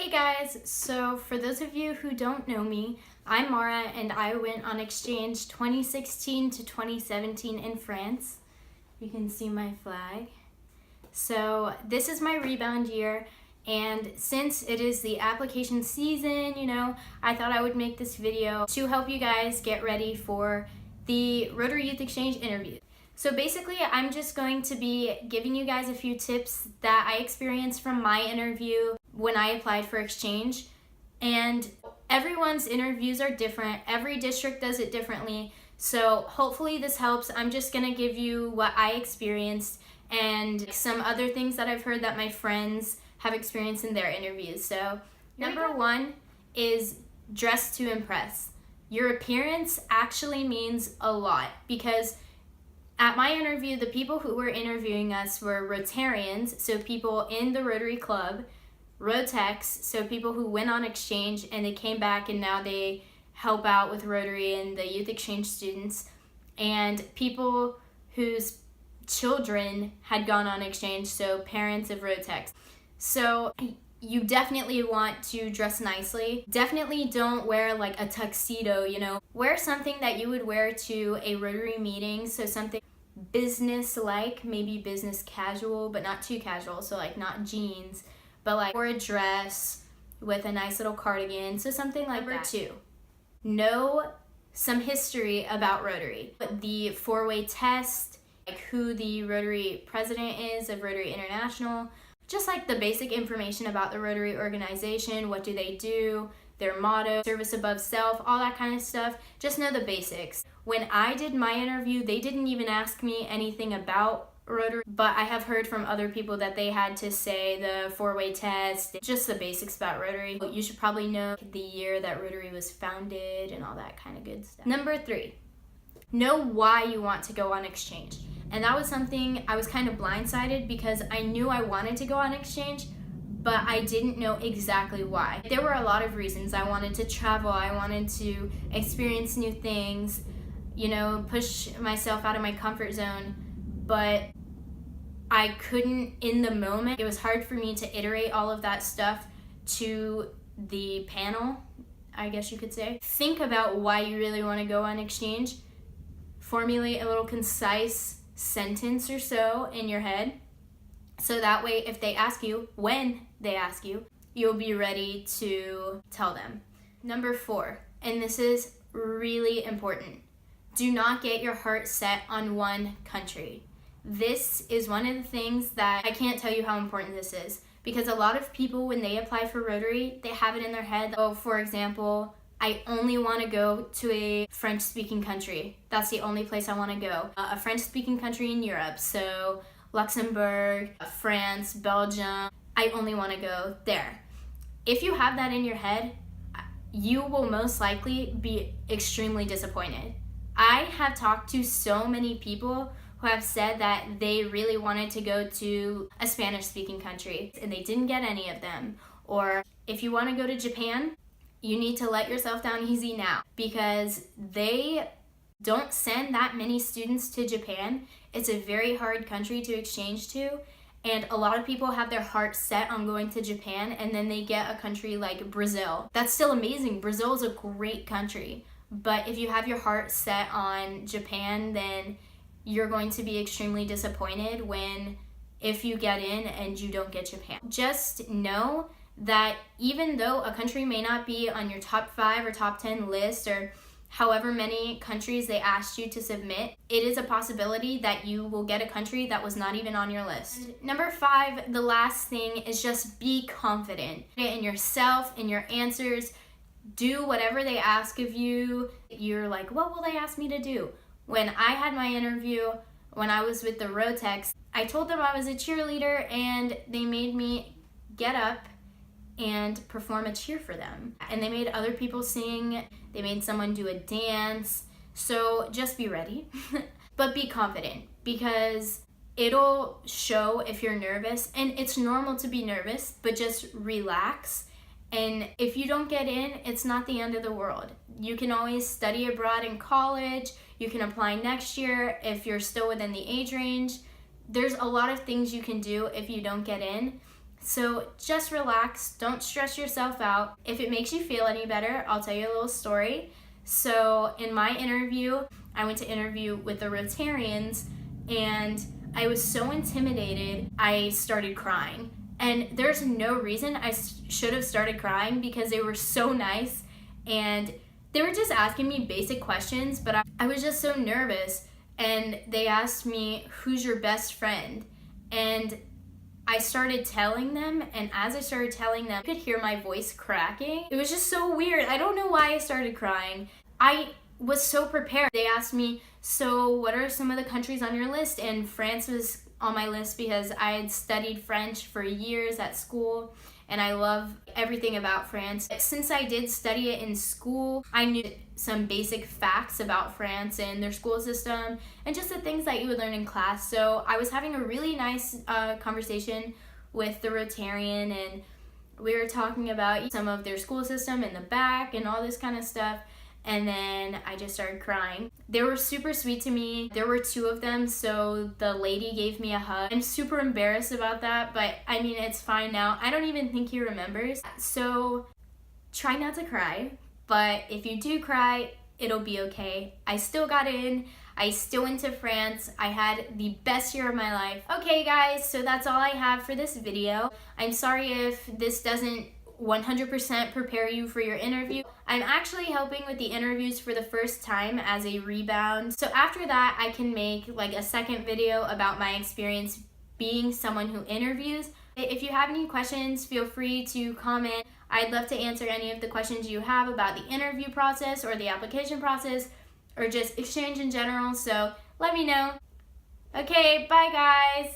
Hey guys, so for those of you who don't know me, I'm Mara and I went on exchange 2016 to 2017 in France. You can see my flag. So this is my rebound year, and since it is the application season, I thought I would make this video to help you guys get ready for the Rotary Youth Exchange interview. So basically, I'm just going to be giving you guys a few tips that I experienced from my interview when I applied for exchange. And everyone's interviews are different. Every district does it differently. So hopefully this helps. I'm just gonna give you what I experienced and some other things that I've heard that my friends have experienced in their interviews. So number one is dress to impress. Your appearance actually means a lot, because at my interview, the people who were interviewing us were Rotarians, so people in the Rotary Club, Rotex, so people who went on exchange and they came back and now they help out with Rotary and the youth exchange students, and people whose children had gone on exchange, so parents of Rotex. So you definitely want to dress nicely. Definitely don't wear like a tuxedo, Wear something that you would wear to a Rotary meeting, so something business-like, maybe business casual, but not too casual, so like not jeans, but like or a dress with a nice little cardigan, so something like that. Number two, know some history about Rotary. The four-way test, like who the Rotary president is of Rotary International, just like the basic information about the Rotary organization, what do they do, their motto, service above self, all that kind of stuff. Just know the basics. When I did my interview, they didn't even ask me anything about Rotary, but I have heard from other people that they had to say the four-way test, just the basics about Rotary. You should probably know the year that Rotary was founded and all that kind of good stuff. Number three, know why you want to go on exchange. And that was something I was kind of blindsided, because I knew I wanted to go on exchange, but I didn't know exactly why. There were a lot of reasons. I wanted to travel, I wanted to experience new things, push myself out of my comfort zone, but I couldn't in the moment. It was hard for me to iterate all of that stuff to the panel, I guess you could say. Think about why you really want to go on exchange. Formulate a little concise sentence or so in your head, so that way if they ask you, when they ask you, you'll be ready to tell them. Number four, and this is really important, do not get your heart set on one country. This is one of the things that I can't tell you how important this is, because a lot of people, when they apply for Rotary, they have it in their head. Oh, for example, I only want to go to a French-speaking country. That's the only place I want to go. A French-speaking country in Europe, so Luxembourg, France, Belgium. I only want to go there. If you have that in your head, you will most likely be extremely disappointed. I have talked to so many people who have said that they really wanted to go to a Spanish-speaking country and they didn't get any of them. Or if you want to go to Japan, you need to let yourself down easy now, because they don't send that many students to Japan. It's a very hard country to exchange to, and a lot of people have their heart set on going to Japan, and then they get a country like Brazil. That's still amazing. Brazil is a great country, but if you have your heart set on Japan, then you're going to be extremely disappointed if you get in and you don't get Japan. Just know that even though a country may not be on your top 5 or top 10 list, or however many countries they asked you to submit, it is a possibility that you will get a country that was not even on your list. And number 5, the last thing, is just be confident in yourself, in your answers. Do whatever they ask of you. You're like, what will they ask me to do? When I had my interview, when I was with the Rotex, I told them I was a cheerleader, and they made me get up and perform a cheer for them. And they made other people sing, they made someone do a dance. So just be ready, but be confident, because it'll show if you're nervous, and it's normal to be nervous, but just relax. And if you don't get in, it's not the end of the world. You can always study abroad in college, you can apply next year if you're still within the age range. There's a lot of things you can do if you don't get in. So just relax, don't stress yourself out. If it makes you feel any better, I'll tell you a little story. So in my interview, I went to interview with the Rotarians, and I was so intimidated, I started crying. And there's no reason I should have started crying because they were so nice, and they were just asking me basic questions, but I was just so nervous. And they asked me, who's your best friend? And I started telling them, and as I started telling them, I could hear my voice cracking. It was just so weird. I don't know why I started crying. I was so prepared. They asked me, so what are some of the countries on your list? And France was on my list because I had studied French for years at school, and I love everything about France. Since I did study it in school, I knew some basic facts about France and their school system and just the things that you would learn in class. So I was having a really nice conversation with the Rotarian, and we were talking about some of their school system in the back and all this kind of stuff. And then I just started crying. They were super sweet to me. There were 2 of them, so the lady gave me a hug. I'm super embarrassed about that, but I mean, it's fine now. I don't even think he remembers. So try not to cry, but if you do cry, it'll be okay. I still got in. I still went to France. I had the best year of my life. Okay guys, so that's all I have for this video. I'm sorry if this doesn't 100% prepare you for your interview. I'm actually helping with the interviews for the first time as a rebound. So after that, I can make like a second video about my experience being someone who interviews. If you have any questions, feel free to comment. I'd love to answer any of the questions you have about the interview process or the application process or just exchange in general. So let me know. Okay, bye guys.